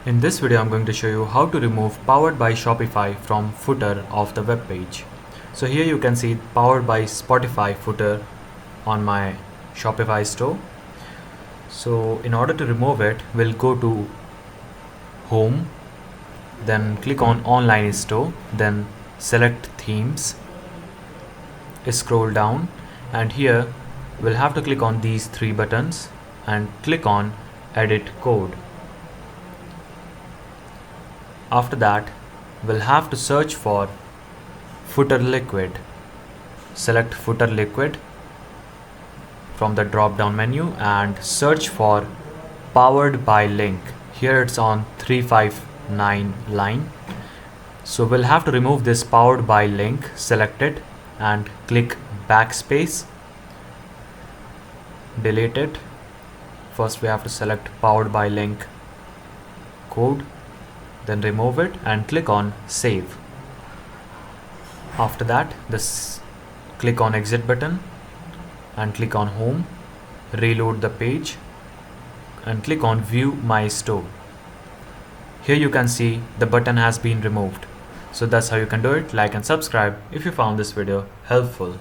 In this video, I'm going to show you how to remove Powered by Shopify from footer of the web page. So here you can see Powered by Spotify footer on my Shopify store. So in order to remove it, we'll go to Home, then click on Online Store, then select Themes, scroll down, and here we'll have to click on these three buttons and click on Edit Code. After that, we'll have to search for footer liquid. Select footer liquid from the drop down menu and search for powered by link. Here it's on 359 line. So we'll have to remove this powered by link, select it and click backspace. Delete it. First we have to select powered by link code, then remove it and click on save. After that, click on exit button and click on home, reload the page and click on view my store. Here you can see the button has been removed. So that's how you can do it. Like and subscribe if you found this video helpful.